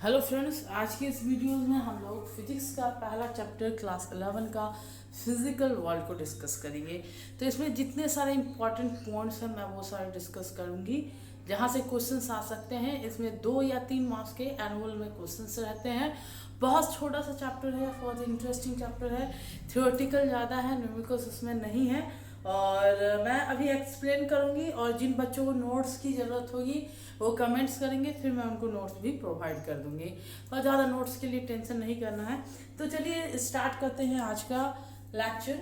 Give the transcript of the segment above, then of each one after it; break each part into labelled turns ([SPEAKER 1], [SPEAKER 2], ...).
[SPEAKER 1] Hello friends, आज के इस वीडियो में हम लोग फिजिक्स का पहला चैप्टर क्लास 11 का फिजिकल वर्ल्ड को डिस्कस करेंगे। तो इसमें जितने सारे इंपॉर्टेंट पॉइंट्स हैं मैं वो सारे डिस्कस करूंगी जहां से क्वेश्चंस आ सकते हैं। इसमें 2 या 3 मार्क्स के एनुअल में क्वेश्चंस रहते हैं। बहुत छोटा सा चैप्टर है, बहुत इंटरेस्टिंग चैप्टर है, थियोरेटिकल ज़्यादा है, न्यूमेरिकल्स इसमें नहीं है। और मैं अभी एक्सप्लेन करूंगी और जिन बच्चों को नोट्स की ज़रूरत होगी वो कमेंट्स करेंगे, फिर मैं उनको नोट्स भी प्रोवाइड कर दूंगी। और ज़्यादा नोट्स के लिए टेंशन नहीं करना है। तो चलिए स्टार्ट करते हैं आज का लेक्चर।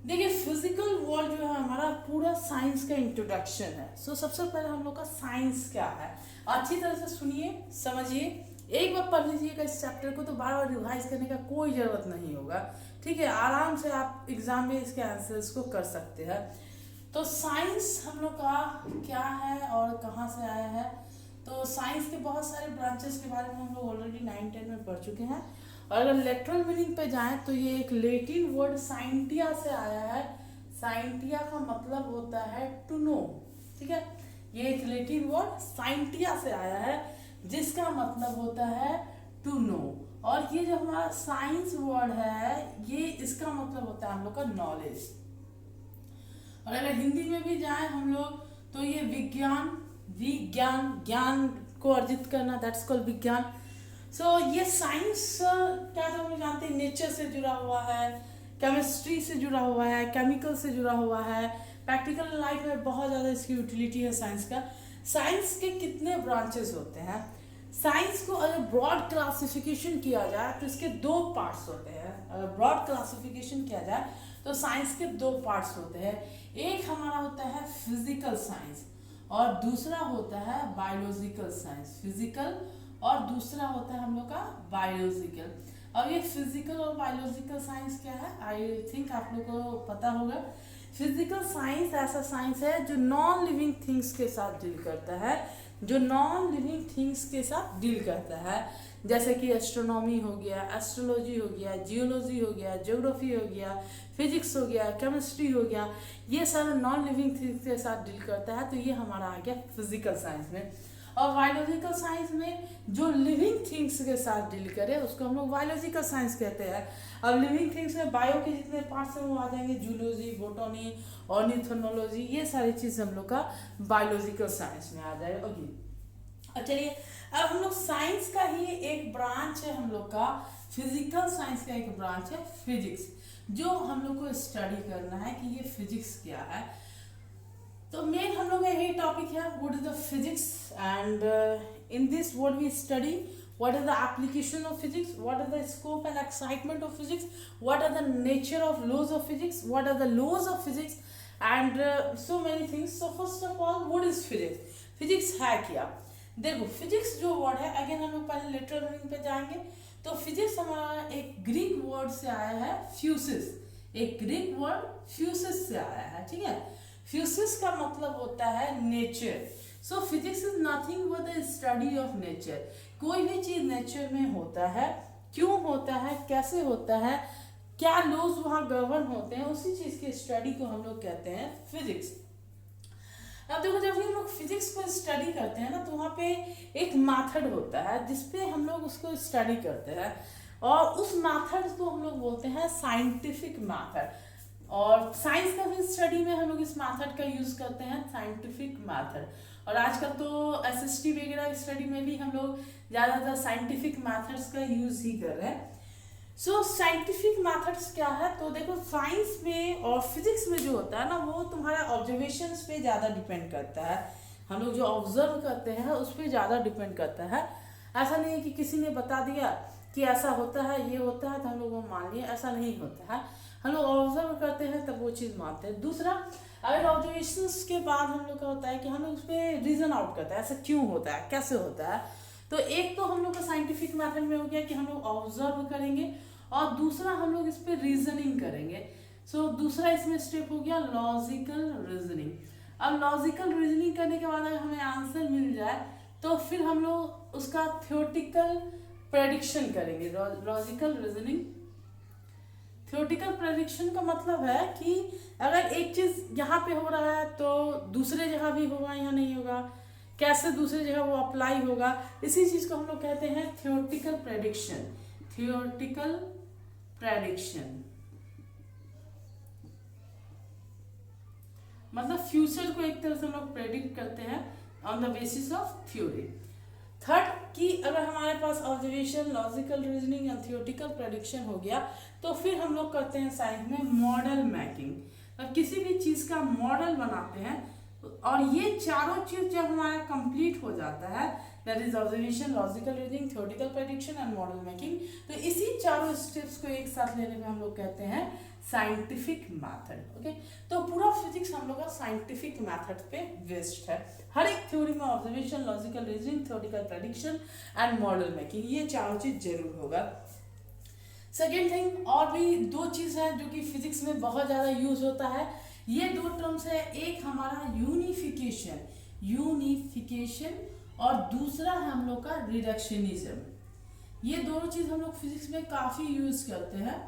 [SPEAKER 1] देखिए, फिजिकल वर्ल्ड जो है हमारा पूरा साइंस का इंट्रोडक्शन है। सबसे पहले हम लोग का साइंस क्या है अच्छी तरह से सुनिए, समझिए। एक बार पढ़ लीजिएगा इस चैप्टर को तो बार बार रिवाइज करने का कोई ज़रूरत नहीं होगा। ठीक है, आराम से आप एग्जाम में इसके आंसर्स को कर सकते हैं। तो साइंस हम लोग का क्या है और कहाँ से आया है। तो साइंस के बहुत सारे ब्रांचेस के बारे में हम लोग ऑलरेडी 9-10 में पढ़ चुके हैं। और अगर लेटरल मीनिंग पे जाएं तो ये एक लैटिन वर्ड साइंटिया से आया है। साइंटिया का मतलब होता है टू नो। ठीक है, ये एक लैटिन वर्ड साइंटिया से आया है जिसका मतलब होता है टू नो। और ये जो हमारा साइंस वर्ड है ये इसका मतलब होता है हम लोग का नॉलेज। और अगर हिंदी में भी जाए हम लोग तो ये विज्ञान, विज्ञान, ज्ञान को अर्जित करना, दैट्स कॉल्ड विज्ञान। ये साइंस क्या तो हम लोग जानते हैं नेचर से जुड़ा हुआ है, केमिस्ट्री से जुड़ा हुआ है, केमिकल से जुड़ा हुआ है। प्रैक्टिकल लाइफ में बहुत ज़्यादा इसकी यूटिलिटी है साइंस का। साइंस के कितने ब्रांचेस होते हैं? साइंस को अगर ब्रॉड क्लासिफिकेशन किया जाए तो इसके 2 पार्ट्स होते हैं। अगर ब्रॉड क्लासिफिकेशन किया जाए तो साइंस के 2 पार्ट्स होते हैं। एक हमारा होता है फिजिकल साइंस और दूसरा होता है बायोलॉजिकल साइंस। फिजिकल और दूसरा होता है हम लोग का बायोलॉजिकल। अब ये फिजिकल और बायोलॉजिकल साइंस क्या है, आई थिंक आप लोग को पता होगा। फिजिकल साइंस ऐसा साइंस है जो नॉन लिविंग थिंग्स के साथ डील करता है, जो नॉन लिविंग थिंग्स के साथ डील करता है। जैसे कि एस्ट्रोनॉमी हो गया, एस्ट्रोलॉजी हो गया, जियोलॉजी हो गया, ज्योग्राफी हो गया, फिजिक्स हो गया, केमिस्ट्री हो गया। ये सारा नॉन लिविंग थिंग्स के साथ डील करता है, तो ये हमारा आ गया फिजिकल साइंस में। और बायोलॉजिकल साइंस में जो लिविंग थिंग्स के साथ डील करे उसको हम लोग बायोलॉजिकल साइंस कहते हैं। अब लिविंग थिंग्स में बायो के जितने पार्ट्स हैं वो आ जाएंगे, जूलॉजी, बोटनी, ऑर्निथोलॉजी, ये सारी चीज़ हम लोग का बायोलॉजिकल साइंस में आ जाएगा। अब चलिए, अब हम लोग साइंस का ही एक ब्रांच है हम लोग का, फिजिकल साइंस का एक ब्रांच है फिजिक्स, जो हम लोग को स्टडी करना है कि ये फिजिक्स क्या है। तो मेन हम लोग का यही टॉपिक है, what is the physics, and in this what we study, what is the application of physics, what is the scope and excitement of physics, what are the nature of laws of physics, what are the laws of physics, and so many things. So first of all, what is physics? physics है क्या? देखो, physics जो word है, again हम लोग पहले literal meaning पे जाएंगे। तो फिजिक्स हमारा एक ग्रीक वर्ड से आया है, फ्यूसिस। एक ग्रीक वर्ड फ्यूसिस से आया है। ठीक है, फ्यूसिस का मतलब होता है nature. So physics is nothing but the study of nature. कोई भी चीज नेचर में होता है, क्यों होता है, कैसे होता है, क्या लॉज वहां गवर्न होते हैं, उसी चीज की स्टडी को हम लोग कहते हैं फिजिक्स। अब देखो, जब हम लोग फिजिक्स को स्टडी करते हैं ना तो वहाँ पे एक मेथड होता है जिसपे हम लोग उसको स्टडी करते हैं, और उस मेथड को हम लोग बोलते हैं साइंटिफिक मेथड। और साइंस का भी स्टडी में हम लोग इस मेथड का यूज करते हैं, साइंटिफिक मेथड। और आजकल तो एसएसटी वगैरह स्टडी में भी हम लोग ज़्यादातर साइंटिफिक मेथड्स का यूज ही कर रहे हैं। साइंटिफिक मेथड्स क्या है, तो देखो साइंस में और फिजिक्स में जो होता है ना वो तुम्हारा ऑब्जर्वेशंस पे ज़्यादा डिपेंड करता है। हम लोग जो ऑब्जर्व करते हैं उस पर ज़्यादा डिपेंड करता है। ऐसा नहीं है कि किसी ने बता दिया कि ऐसा होता है, ये होता है तो हम लोग वो मान लिए, ऐसा नहीं होता है। हम लोग ऑब्जर्व करते हैं तब वो चीज़ मानते हैं। दूसरा, अगर ऑब्जर्वेशंस के बाद हम लोग का होता है कि हम लोग उस पर रीजन आउट करते हैं, ऐसा क्यों होता है, कैसे होता है। तो एक तो हम लोग का साइंटिफिक मेथड में हो गया कि हम लोग ऑब्जर्व करेंगे, और दूसरा हम लोग इस पर रीजनिंग करेंगे। दूसरा इसमें स्टेप हो गया लॉजिकल रीजनिंग। अब लॉजिकल रीजनिंग करने के बाद अगर हमें आंसर मिल जाए तो फिर हम लोग उसका थ्योरेटिकल प्रेडिक्शन करेंगे। लॉजिकल रीजनिंग, थ्योरेटिकल प्रेडिक्शन का मतलब है कि अगर एक चीज़ यहाँ पे हो रहा है तो दूसरे जगह भी होगा या नहीं होगा, कैसे दूसरी जगह वो अप्लाई होगा, इसी चीज को हम लोग कहते हैं थियोरेटिकल प्रेडिक्शन। थियोरेटिकल प्रेडिक्शन मतलब फ्यूचर को एक तरह से हम लोग प्रेडिक्ट करते हैं on the basis of theory. Third कि अगर हमारे पास observation, logical reasoning and theoretical prediction हो गया तो फिर हम लोग करते हैं साइंस में मॉडल मेकिंग। तो किसी भी चीज का मॉडल बनाते हैं और ये चारों चीज जब हमारा कंप्लीट हो जाता है, that is observation, logical reasoning, theoretical prediction and model making, तो इसी चारों स्टेप्स को एक साथ लेने में हम लोग कहते हैं साइंटिफिक मेथड। ओके, तो पूरा फिजिक्स हम लोग का साइंटिफिक मेथड पे बेस्ड है। हर एक थ्योरी में observation, logical reasoning, theoretical prediction and model making, ये चारों चीज जरूर होगा। सेकेंड थिंग, और भी दो चीज है जो कि फिजिक्स में बहुत ज्यादा यूज होता है। ये दो टर्म्स है, एक हमारा यूनिफिकेशन, यूनिफिकेशन, और दूसरा है हम लोग का रिडक्शनिज्म। ये दोनों चीज हम लोग फिजिक्स में काफी यूज करते हैं।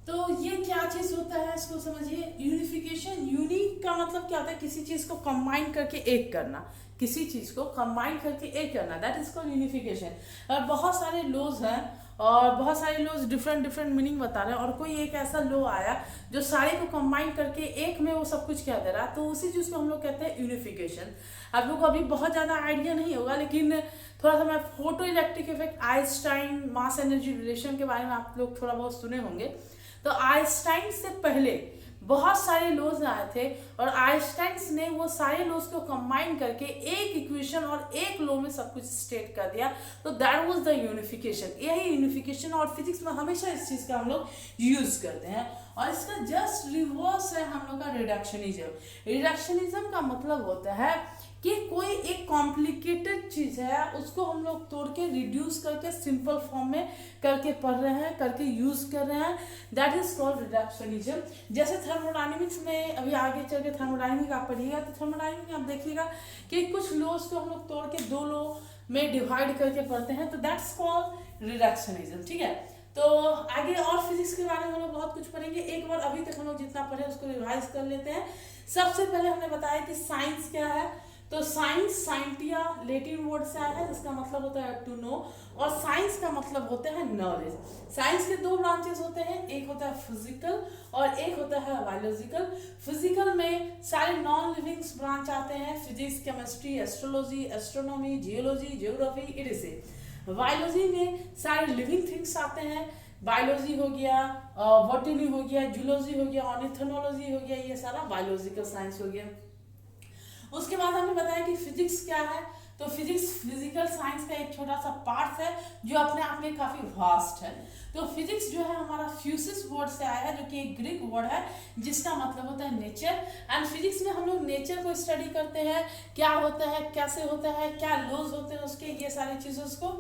[SPEAKER 1] तो ये क्या चीज होता है इसको समझिए। यूनिफिकेशन, यूनिक का मतलब क्या होता है, किसी चीज को कंबाइन करके एक करना, किसी चीज को कंबाइन करके एक करना, दैट इज कॉल्ड यूनिफिकेशन। और बहुत सारे लॉज हैं और बहुत सारे लॉज डिफरेंट डिफरेंट मीनिंग बता रहे हैं, और कोई एक ऐसा लॉ आया जो सारे को कंबाइन करके एक में वो सब कुछ कह दे रहा है, तो उसी चीज को हम लोग कहते हैं यूनिफिकेशन। आप लोग को अभी बहुत ज्यादा आइडिया नहीं होगा, लेकिन थोड़ा सा मैं photo electric effect, Einstein, mass energy relation के बारे में आप लोग थोड़ा बहुत सुने होंगे। तो आइंस्टाइन से पहले बहुत सारे लॉज आए थे और आइंस्टाइन ने वो सारे लॉज को कंबाइन करके एक इक्वेशन और एक लॉ में सब कुछ स्टेट कर दिया, तो दैट वाज द यूनिफिकेशन। यही यूनिफिकेशन, और फिजिक्स में हमेशा इस चीज का हम लोग यूज करते हैं। और इसका जस्ट रिवर्स है हम लोग का रिडक्शनिज्म। रिडक्शनिज्म का मतलब होता है कि कोई एक कॉम्प्लिकेटेड चीज है उसको हम लोग तोड़ के रिड्यूस करके सिंपल फॉर्म में करके पढ़ रहे हैं, करके यूज कर रहे हैं, दैट इज कॉल्ड रिडक्शनिज्म। जैसे थर्मोडायनेमिक्स में अभी आगे चल के थर्मोडायनेमिक्स आप पढ़िएगा तो थर्मोडायनेमिक्स में आप देखिएगा कि कुछ लॉज को हम लोग तोड़ के दो लॉ में डिवाइड करके पढ़ते हैं, तो दैट्स कॉल्ड रिडक्शनिज्म। ठीक है, तो आगे और फिजिक्स के बारे में हम लोग बहुत कुछ पढ़ेंगे। एक बार अभी तक हम लोग जितना पढ़े उसको रिवाइज कर लेते हैं। सबसे पहले हमने बताया कि साइंस क्या है, तो साइंस साइंटिया लैटिन वर्ड से आया है जिसका मतलब होता है टू नो, और साइंस का मतलब होता है नॉलेज। साइंस के दो ब्रांचेस होते हैं, एक होता है फिजिकल और एक होता है बायोलॉजिकल। फिजिकल में सारे नॉन लिविंग ब्रांच आते हैं, physics, chemistry, astrology, astronomy, geology, geography, it. Biology में सारे लिविंग थिंग्स आते हैं, बायोलॉजी हो गया, बॉटनी हो गया, जूलॉजी हो गया, ऑर्निथोलॉजी हो गया, ये सारा बायोलॉजिकल साइंस हो गया। उसके बाद हमने बताया कि फिजिक्स क्या है, तो फिजिक्स फिजिकल साइंस का एक छोटा सा पार्ट है जो अपने आप में काफी वास्ट है। तो फिजिक्स जो है हमारा फ्यूसिस वर्ड से आया है जो कि एक ग्रीक वर्ड है जिसका मतलब होता है नेचर। एंड फिजिक्स में हम लोग नेचर को स्टडी करते हैं, क्या होता है, कैसे होता है, क्या लॉज होते हैं उसके, ये सारी चीजों को।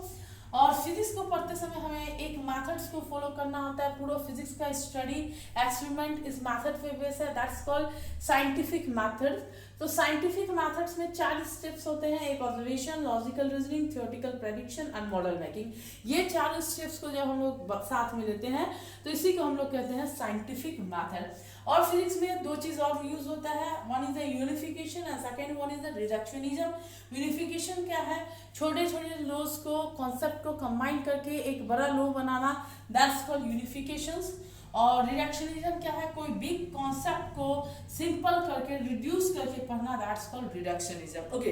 [SPEAKER 1] और फिजिक्स को पढ़ते समय हमें एक मेथड्स को फॉलो करना होता है। पूरा फिजिक्स का स्टडी एक्सपेरिमेंट इस मेथड पे बेस है, दैट्स कॉल्ड साइंटिफिक मेथड। तो साइंटिफिक मेथड्स में 4 स्टेप्स होते हैं, एक observation, logical reasoning, theoretical prediction and model making. ये 4 स्टेप्स को जब हम लोग साथ में लेते हैं तो इसी को हम लोग कहते हैं साइंटिफिक मेथड। और फिजिक्स में 2 चीज और यूज होता है, one is the unification and second one is the reductionism. Unification क्या है, छोटे छोटे लॉज को, कॉन्सेप्ट को कंबाइन करके एक बड़ा लॉ बनाना, दैट्स कॉल्ड यूनिफिकेशंस। और रिडक्शनिज्म क्या है, कोई बिग कॉन्सेप्ट को सिंपल करके रिड्यूस करके पढ़ना, दैट्स कॉल्ड रिडक्शनिज्म। ओके,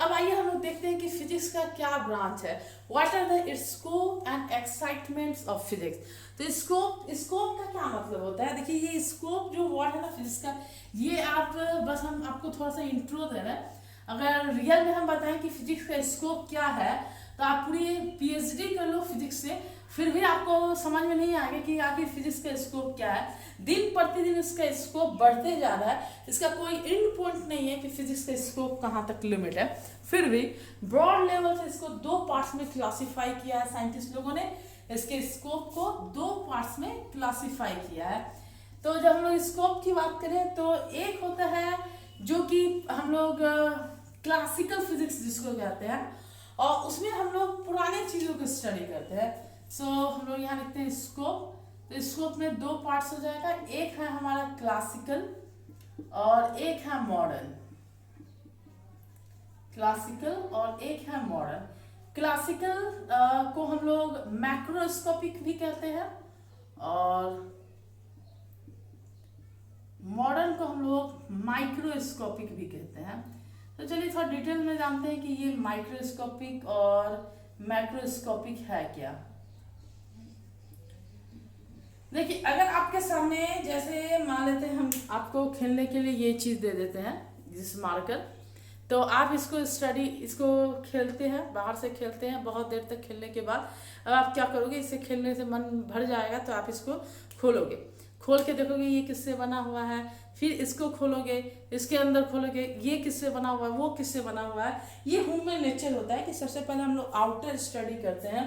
[SPEAKER 1] अब आइए हम लोग देखते हैं कि फिजिक्स का क्या ब्रांच है, what are the its scope and excitements of physics. तो स्कोप का क्या मतलब होता है, देखिए ये स्कोप जो वर्ड है ना फिजिक्स का, ये आप बस हम आपको थोड़ा सा इंट्रो दे रहे हैं। अगर रियल में हम बताएं कि फिजिक्स का स्कोप क्या है तो आप पूरी पीएचडी कर लो फिजिक्स से, फिर भी आपको समझ में नहीं आएगा कि आखिर फिजिक्स का स्कोप क्या है। दिन प्रतिदिन इसका स्कोप बढ़ते जा रहा है, इसका कोई एंड पॉइंट नहीं है कि फिजिक्स का स्कोप कहाँ तक लिमिट है। फिर भी ब्रॉड लेवल से इसको 2 पार्ट्स में क्लासिफाई किया है साइंटिस्ट लोगों ने, इसके स्कोप को 2 पार्ट्स में क्लासिफाई किया है। तो जब हम लोग स्कोप की बात करें तो एक होता है जो कि हम लोग क्लासिकल फिजिक्स जिसको कहते हैं, और उसमें हम लोग पुराने चीजों को स्टडी करते हैं। सो हम लोग यहाँ लिखते हैं स्कोप, तो स्कोप में 2 पार्ट्स हो जाएगा, एक है हमारा क्लासिकल और एक है मॉडर्न। क्लासिकल और एक है मॉडर्न। क्लासिकल को हम लोग मैक्रोस्कोपिक भी कहते हैं और मॉडर्न को हम लोग माइक्रोस्कोपिक भी कहते हैं। तो चलिए थोड़ा डिटेल में जानते हैं कि ये माइक्रोस्कोपिक और मैक्रोस्कोपिक है क्या। देखिए, अगर आपके सामने जैसे मान लेते हैं हम आपको खेलने के लिए ये चीज़ दे देते हैं जिस मार्कर, तो आप इसको खेलते हैं, बाहर से खेलते हैं, बहुत देर तक खेलने के बाद अब आप क्या करोगे, इससे खेलने से मन भर जाएगा तो आप इसको खोलोगे, खोल के देखोगे ये किससे बना हुआ है, फिर इसको खोलोगे, इसके अंदर खोलोगे ये किससे बना हुआ है, वो किससे बना हुआ है। ये ह्यूमन नेचर होता है कि सबसे पहले हम लोग आउटर स्टडी करते हैं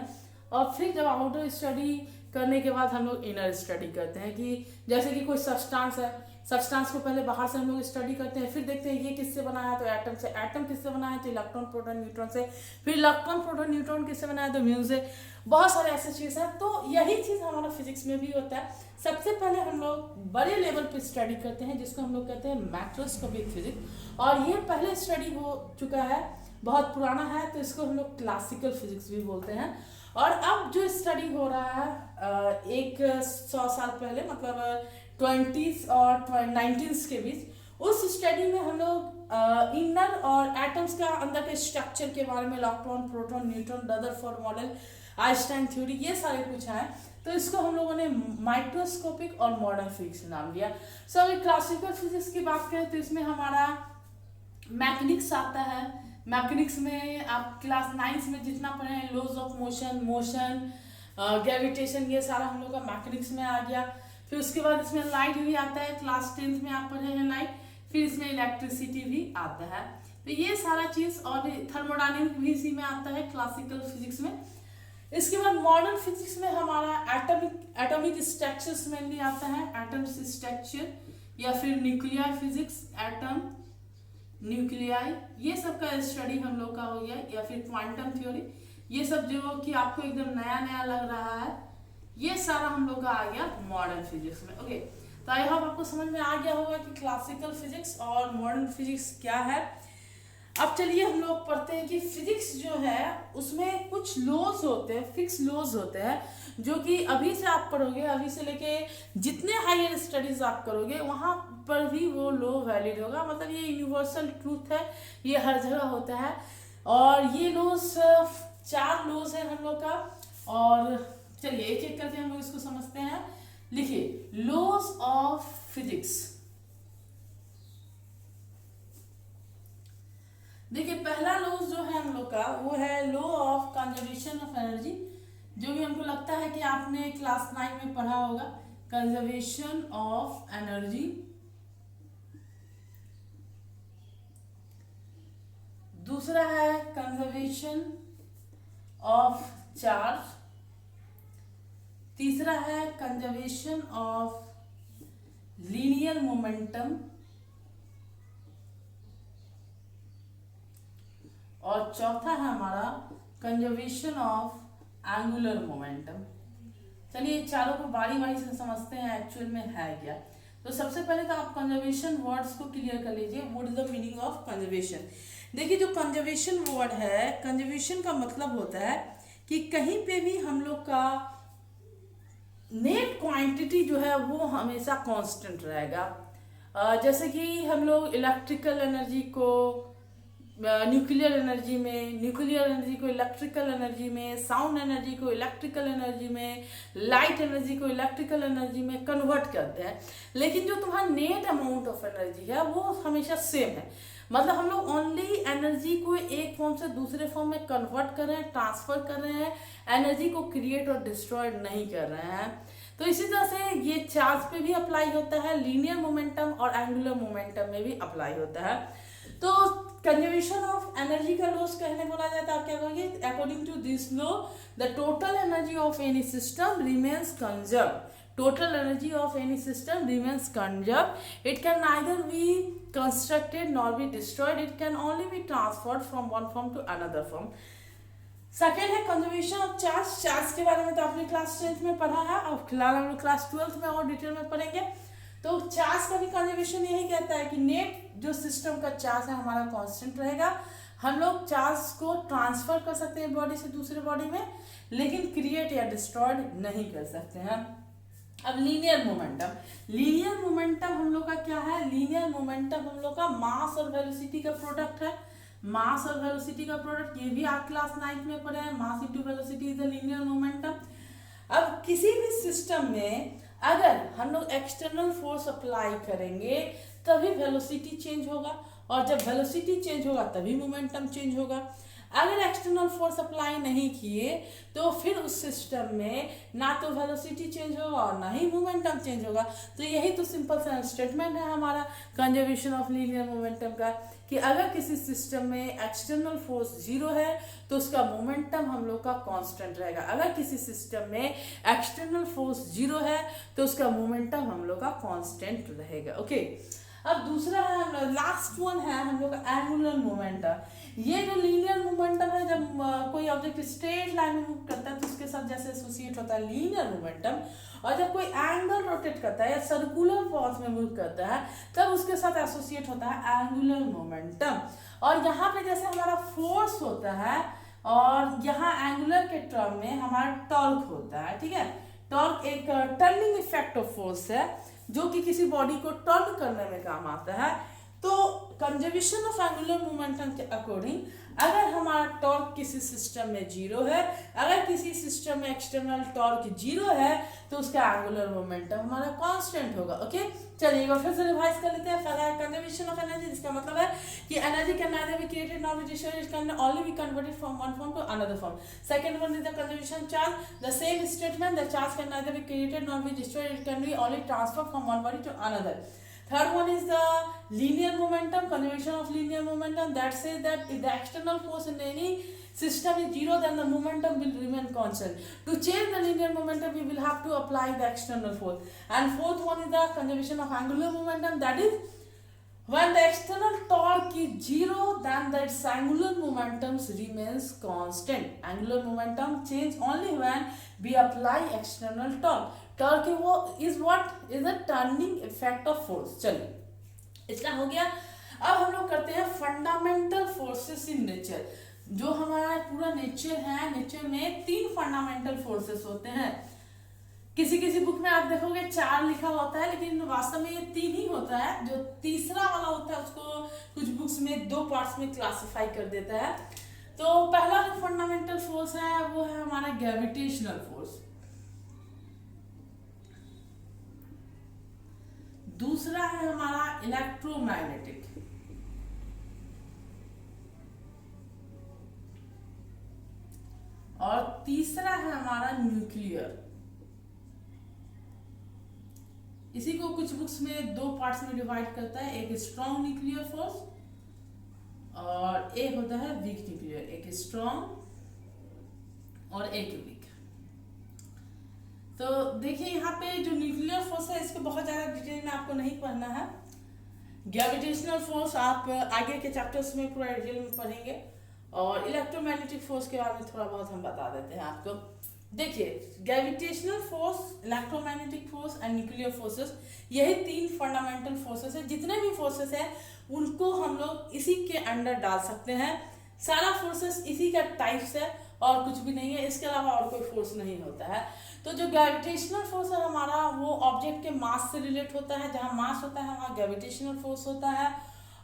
[SPEAKER 1] और फिर जब आउटर स्टडी करने के बाद हम लोग इनर स्टडी करते हैं कि जैसे कि कोई सब्सटेंस है, सब्सटेंस को पहले बाहर से हम लोग स्टडी करते हैं, फिर देखते हैं ये किससे बना है तो एटम से, एटम किससे बना है तो इलेक्ट्रॉन प्रोटॉन न्यूट्रॉन से, फिर इलेक्ट्रॉन प्रोटॉन न्यूट्रॉन किससे बना है तो म्यू से। बहुत सारे ऐसे चीज़ है। तो यही चीज़ हमारा फिजिक्स में भी होता है। सबसे पहले हम लोग बड़े लेवल पे स्टडी करते हैं जिसको हम लोग कहते हैं मैक्रोस्कोपिक फिजिक्स, और ये पहले स्टडी हो चुका है, बहुत पुराना है, तो इसको हम लोग क्लासिकल फिजिक्स भी बोलते हैं। और अब जो स्टडी हो रहा है एक 100 साल पहले, मतलब 20s और 19s के बीच, उस स्टडी में हम लोग इनर और एटम्स का अंदर के स्ट्रक्चर के बारे में, electron proton neutron Rutherford model, Einstein theory, ये सारे कुछ है। तो इसको हम लोगों ने माइक्रोस्कोपिक और मॉडर्न फिजिक्स नाम दिया। सो अगर क्लासिकल फिजिक्स की बात करें तो इसमें हमारा मैकेनिक्स आता है। मैकेनिक्स में आप क्लास 9 में जितना पढ़े हैं, लॉज ऑफ मोशन, ग्रेविटेशन, ये सारा हम लोग का मैकेनिक्स में आ गया। फिर उसके बाद इसमें लाइट भी आता है, क्लास 10 में आप पढ़े हैं लाइट। फिर इसमें इलेक्ट्रिसिटी भी आता है। तो ये सारा चीज़, और थर्मोडायनेमिक्स भी इसी में आता है क्लासिकल फिजिक्स में। इसके बाद मॉडर्न फिजिक्स में हमारा एटॉमिक स्ट्रक्चर्स मेनली आता है, एटम स्ट्रक्चर, या फिर न्यूक्लियर फिजिक्स, एटम, न्यूक्लियाई, ये सब का स्टडी हम लोग का हो गया, या फिर क्वांटम थ्योरी, ये सब जो कि आपको एकदम नया नया लग रहा है, ये सारा हम लोग का आ गया मॉडर्न फिजिक्स में। ओके, तो आई होप आपको समझ में आ गया होगा कि क्लासिकल फिजिक्स और मॉडर्न फिजिक्स क्या है। अब चलिए हम लोग पढ़ते हैं कि फिजिक्स जो है उसमें कुछ लॉज होते हैं, फिक्स लॉज होते हैं, जो कि अभी से आप पढ़ोगे, अभी से लेके जितने हायर स्टडीज आप करोगे वहाँ पर भी वो लॉ वैलिड होगा। मतलब ये यूनिवर्सल ट्रूथ है, ये हर जगह होता है। और ये लॉज 4 लॉज है हम लोग का, और चलिए एक एक करके हम लोग इसको समझते हैं। लिखिए, लॉज ऑफ फिजिक्स। देखिए, पहला लॉ जो है हम लोग का वो है law of conservation of energy, जो भी हमको लगता है कि आपने क्लास 9 में पढ़ा होगा, कंजर्वेशन ऑफ एनर्जी। दूसरा है कंजर्वेशन ऑफ चार्ज। तीसरा है कंजर्वेशन ऑफ लीनियर मोमेंटम। और चौथा है हमारा कंजर्वेशन ऑफ एंगुलर मोमेंटम। चलिए चारों को बारी बारी से समझते हैं एक्चुअल में है क्या। तो सबसे पहले तो आप कंजर्वेशन वर्ड्स को क्लियर कर लीजिए। What is the meaning of conservation. देखिए, जो कंजर्वेशन वर्ड है, कंजर्वेशन का मतलब होता है कि कहीं पे भी हम लोग का नेट क्वांटिटी जो है वो हमेशा कांस्टेंट रहेगा। जैसे कि हम लोग इलेक्ट्रिकल एनर्जी को न्यूक्लियर एनर्जी में, न्यूक्लियर एनर्जी को इलेक्ट्रिकल एनर्जी में, साउंड एनर्जी को इलेक्ट्रिकल एनर्जी में, लाइट एनर्जी को इलेक्ट्रिकल एनर्जी में कन्वर्ट करते हैं। लेकिन जो तुम्हारा नेट अमाउंट ऑफ एनर्जी है वो हमेशा सेम है। मतलब हम लोग ओनली एनर्जी को एक फॉर्म से दूसरे फॉर्म में कन्वर्ट कर रहे हैं, ट्रांसफर कर रहे हैं, एनर्जी को क्रिएट और डिस्ट्रॉय नहीं कर रहे हैं। तो इसी तरह से ये चार्ज पे भी अप्लाई होता है, लीनियर मोमेंटम और एंगुलर मोमेंटम में भी अप्लाई होता है। तो कंजर्वेशन ऑफ एनर्जी का लॉस कहने बोला जाता है। आप क्या कहोगे? According to this law the total energy of any system remains conserve. Total energy of any system remains conserved. It can neither be constructed nor be destroyed. It can only be transferred from one form to another form. Second है conservation of charge. Charge के बारे में तो आपने class 10th में पढ़ा है, और फिलहाल हम लोग क्लास 12th में और डिटेल में पढ़ेंगे। तो चार्ज का भी कंजर्वेशन यही कहता है कि नेट जो सिस्टम का चार्ज है हमारा कांस्टेंट रहेगा, हम लोग चार्ज को ट्रांसफर कर सकते हैं बॉडी से दूसरे बॉडी में, लेकिन क्रिएट या डिस्ट्रॉयड नहीं कर सकते हैं। अब लीनियर मोमेंटम हम लोग का क्या है? लीनियर मोमेंटम हम लोग का मास और वेलोसिटी का प्रोडक्ट है। मास और वेलोसिटी का प्रोडक्ट, ये भी आप क्लास 9th में पढ़े हैं। Mass into velocity is the linear momentum. अब किसी भी सिस्टम में अगर हम लोग एक्सटर्नल फोर्स अप्लाई करेंगे तभी वेलोसिटी चेंज होगा, और जब वेलोसिटी चेंज होगा तभी मोमेंटम चेंज होगा। अगर एक्सटर्नल फोर्स अप्लाई नहीं किए तो फिर उस सिस्टम में ना तो वेलोसिटी चेंज होगा और ना ही मोमेंटम चेंज होगा। तो यही तो सिंपल सा स्टेटमेंट है हमारा कंजर्वेशन ऑफ लीनियर मोमेंटम का, कि अगर किसी सिस्टम में एक्सटर्नल फोर्स 0 है तो उसका मोमेंटम हम लोग का कांस्टेंट रहेगा। अगर किसी सिस्टम में एक्सटर्नल फोर्स 0 है तो उसका मोमेंटम हम लोग का कांस्टेंट रहेगा। ओके, अब दूसरा है हम लोग, लास्ट वन है हम लोग का एंगुलर मोमेंटम। ये जो लीनियर मोमेंटम है, जब कोई ऑब्जेक्ट स्ट्रेट लाइन में मूव करता है तो उसके साथ जैसे एसोसिएट होता है लीनियर मोमेंटम, और जब कोई एंगल रोटेट करता है या सर्कुलर फॉर्स में मूव करता है तब उसके साथ एसोसिएट होता है एंगुलर मोमेंटम। और यहाँ पे जैसे हमारा फोर्स होता है और यहाँ एंगुलर के टर्म में हमारा टॉर्क होता है, ठीक है। टॉर्क एक टर्निंग इफेक्ट ऑफ फोर्स है जो कि किसी बॉडी को टर्न करने में काम आता है। तो कंजर्वेशन ऑफ एंगुलर मोमेंटम के अकॉर्डिंग अगर हमारा टॉर्क किसी सिस्टम में 0 है, अगर किसी सिस्टम में एक्सटर्नल टॉर्क 0 है तो उसका एंगुलर मोमेंटम हमारा कांस्टेंट होगा। ओके, चलिए एक बार फिर से रिवाइज कर लेते हैं। पहला है कंजर्वेशन ऑफ एनर्जी, जिसका मतलब है कि energy can neither be created nor be destroyed, it can only be converted from one form to another form. Second one is the conservation charge, the same statement, the charge can neither be created nor be destroyed, it can be only transfer from one body to another. Third one is the linear momentum, conservation of linear momentum, that says that if the external force in any system is 0 then the momentum will remain constant. To change the linear momentum we will have to apply the external force. And fourth one is the conservation of angular momentum, that is when the external torque is 0 then the its angular momentum remains constant. Angular momentum change only when we apply external torque. Torque वो is what is the turning effect of force. चलिए इसका हो गया। अब हम लोग करते हैं फंडामेंटल फोर्सेस इन नेचर। जो हमारा पूरा नेचर है, नेचर में 3 फंडामेंटल फोर्सेस होते हैं। किसी किसी बुक में आप देखोगे 4 लिखा होता है, लेकिन वास्तव में ये 3 ही होता है। जो तीसरा वाला होता है उसको कुछ बुक्स में 2 पार्ट्स में क्लासिफाई कर देता है। तो पहला जो फंडामेंटल फोर्स है वो है हमारा ग्रेविटेशनल फोर्स। दूसरा है हमारा इलेक्ट्रोमैग्नेटिक, और तीसरा है हमारा न्यूक्लियर। इसी को कुछ बुक्स में 2 पार्ट्स में डिवाइड करता है, एक स्ट्रॉन्ग न्यूक्लियर फोर्स और एक होता है वीक न्यूक्लियर, एक स्ट्रॉन्ग और एक वीक। तो देखिए यहाँ पे जो न्यूक्लियर फोर्स है इसको बहुत ज़्यादा डिटेल में आपको नहीं पढ़ना है। ग्रेविटेशनल फोर्स आप आगे के चैप्टर्स में पूरा डिटेल में पढ़ेंगे, और इलेक्ट्रोमैग्नेटिक फोर्स के बारे में थोड़ा बहुत हम बता देते हैं आपको। देखिए gravitational force, electromagnetic force and nuclear forces, यही 3 फंडामेंटल फोर्सेस है। जितने भी फोर्सेस हैं उनको हम लोग इसी के अंडर डाल सकते हैं। सारा फोर्सेस इसी का टाइप्स है और कुछ भी नहीं है, इसके अलावा और कोई फोर्स नहीं होता है। तो जो ग्रेविटेशनल फोर्स है हमारा वो ऑब्जेक्ट के मास से रिलेट होता है। जहाँ मास होता है वहाँ ग्रेविटेशनल फोर्स होता है,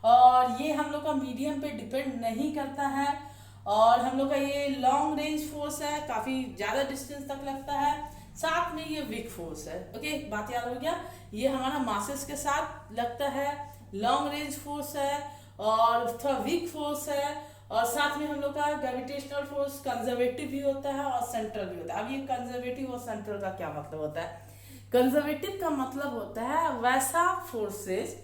[SPEAKER 1] और ये हम लोग का मीडियम पे डिपेंड नहीं करता है। और हम लोग का ये लॉन्ग रेंज फोर्स है, काफ़ी ज़्यादा डिस्टेंस तक लगता है। साथ में ये वीक फोर्स है। ओके, बात याद हो गया। ये हमारा मासेस के साथ लगता है, लॉन्ग रेंज फोर्स है और थोड़ा वीक फोर्स है, और साथ में हम लोग का ग्रेविटेशनल फोर्स कंजर्वेटिव भी होता है और सेंट्रल भी होता है। अब ये कंजर्वेटिव और सेंट्रल का क्या मतलब होता है? कंजर्वेटिव का मतलब होता है वैसा फोर्सेस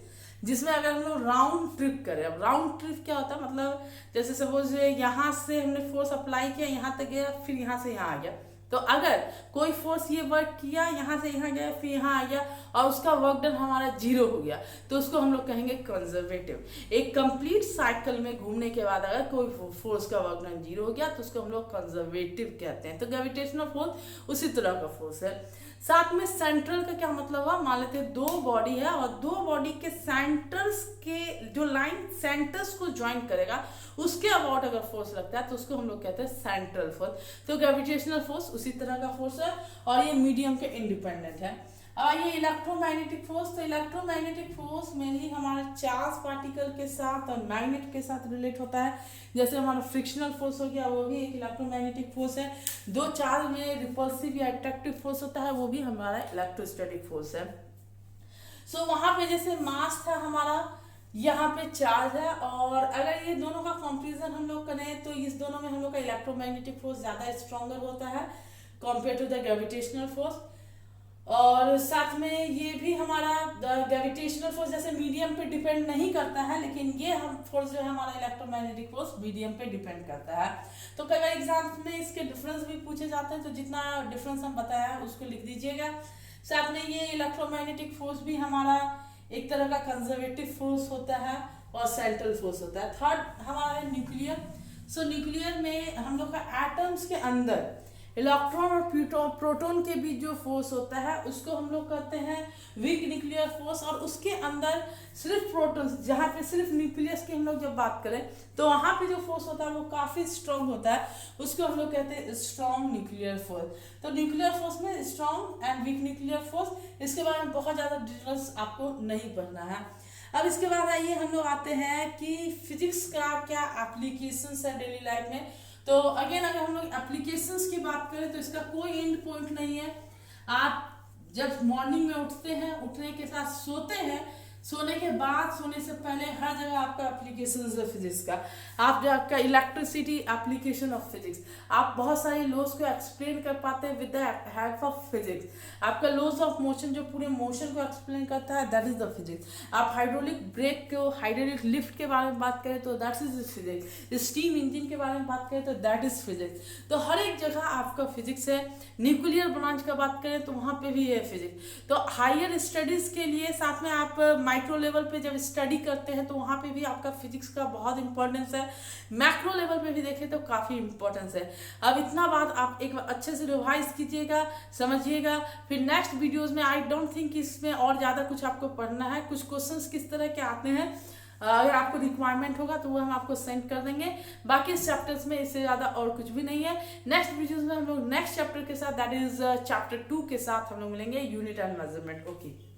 [SPEAKER 1] जिसमें अगर हम लोग राउंड ट्रिप करें। अब राउंड ट्रिप क्या होता है? मतलब जैसे सपोज यहाँ से हमने फोर्स अप्लाई किया, यहाँ तक गया, फिर यहाँ से यहाँ आ गया, तो अगर कोई फोर्स ये वर्क किया, यहाँ से यहाँ गया, फिर यहाँ आ गया और उसका वर्क डन हमारा 0 हो गया, तो उसको हम लोग कहेंगे कंजर्वेटिव। एक कंप्लीट साइकिल में घूमने के बाद अगर कोई फोर्स का वर्क डन 0 हो गया तो उसको हम लोग कंजर्वेटिव कहते हैं। तो ग्रेविटेशनल फोर्स उसी तरह का फोर्स है। साथ में सेंट्रल का क्या मतलब हुआ, मान लेते हैं 2 बॉडी है और 2 बॉडी के सेंटर्स के जो लाइन सेंटर्स को ज्वाइन करेगा उसके अबाउट अगर फोर्स लगता है तो उसको हम लोग कहते हैं सेंट्रल फोर्स। तो ग्रेविटेशनल फोर्स उसी तरह का फोर्स है और ये मीडियम के इंडिपेंडेंट है। अब ये इलेक्ट्रोमैग्नेटिक फोर्स, तो इलेक्ट्रोमैग्नेटिक फोर्स मेनली हमारे चार्ज पार्टिकल के साथ और मैग्नेट के साथ रिलेट होता है। जैसे हमारा फ्रिक्शनल फोर्स हो गया, वो भी एक इलेक्ट्रोमैग्नेटिक फोर्स है। 2 चार्ज में रिपल्सिव या अट्रैक्टिव फोर्स होता है, वो भी हमारा इलेक्ट्रोस्टैटिक फोर्स है। सो वहां पे जैसे मास था हमारा, यहाँ पे चार्ज है, और अगर ये दोनों का कंपैरिजन हम लोग करें तो इस दोनों में हम लोग का इलेक्ट्रोमैग्नेटिक फोर्स ज्यादा स्ट्रॉन्गर होता है compare to the gravitational force. और साथ में ये भी हमारा ग्रेविटेशनल फोर्स जैसे मीडियम पे डिपेंड नहीं करता है, लेकिन ये हम फोर्स जो है हमारा इलेक्ट्रोमैग्नेटिक फोर्स मीडियम पे डिपेंड करता है। तो कई बार एग्जाम्स में इसके डिफरेंस भी पूछे जाते हैं, तो जितना डिफरेंस हम बताया है उसको लिख दीजिएगा। साथ में ये इलेक्ट्रोमैग्नेटिक फोर्स भी हमारा एक तरह का कंजर्वेटिव फोर्स होता है और सेंट्रल फोर्स होता है। थर्ड हमारा है न्यूक्लियर। सो न्यूक्लियर में हम लोग का एटम्स के अंदर इलेक्ट्रॉन और प्रोटॉन के बीच जो फोर्स होता है उसको हम लोग कहते हैं वीक न्यूक्लियर फोर्स। और उसके अंदर सिर्फ प्रोटॉन्स, जहाँ पे सिर्फ न्यूक्लियस की हम लोग जब बात करें तो वहाँ पे जो फोर्स होता है वो काफ़ी स्ट्रॉन्ग होता है, उसको हम लोग कहते हैं स्ट्रॉन्ग न्यूक्लियर फोर्स। तो न्यूक्लियर फोर्स में strong and weak nuclear force, इसके बारे में बहुत ज़्यादा डिटेल्स आपको नहीं पढ़ना है। अब इसके बाद आइए हम लोग आते हैं कि फिजिक्स का क्या एप्लीकेशंस है डेली लाइफ में। तो अगेन अगर हम लोग एप्लीकेशंस की बात करें तो इसका कोई एंड पॉइंट नहीं है। आप जब मॉर्निंग में उठते हैं, उठने के साथ सोते हैं, सोने के बाद, सोने से पहले हर जगह आपका एप्लीकेशन है फिजिक्स का। आप जो आपका इलेक्ट्रिसिटी एप्लीकेशन ऑफ फिजिक्स, आप बहुत सारे लॉज को एक्सप्लेन कर पाते हैं with the help of physics. आपका लॉज ऑफ मोशन जो पूरे मोशन को एक्सप्लेन करता है, दैट इज द फिजिक्स। आप हाइड्रोलिक ब्रेक को, हाइड्रोलिक लिफ्ट के बारे में बात करें तो that is physics. Steam engine के बारे में बात करें तो दैट इज फिजिक्स। तो हर एक जगह आपका फिजिक्स है। न्यूक्लियर ब्रांच का बात करें तो वहाँ पे भी है फिजिक्स। तो हायर स्टडीज के लिए साथ में आप माइक्रो लेवल पे जब स्टडी करते हैं तो वहाँ पे भी आपका फिजिक्स का बहुत इंपॉर्टेंस है। मैक्रो लेवल पे भी देखें तो काफ़ी इंपॉर्टेंस है। अब इतना बात आप एक बार अच्छे से रिवाइज कीजिएगा, समझिएगा। फिर नेक्स्ट वीडियोस में आई डोंट थिंक इसमें और ज़्यादा कुछ आपको पढ़ना है। कुछ क्वेश्चंस किस तरह के आते हैं, अगर आपको रिक्वायरमेंट होगा तो वो हम आपको सेंड कर देंगे। बाकी इस चैप्टर्स में इससे ज़्यादा और कुछ भी नहीं है। नेक्स्ट वीडियोस में हम लोग नेक्स्ट चैप्टर के साथ, दैट इज चैप्टर 2 के साथ हम लोग मिलेंगे, यूनिट एंड मेजरमेंट। ओके।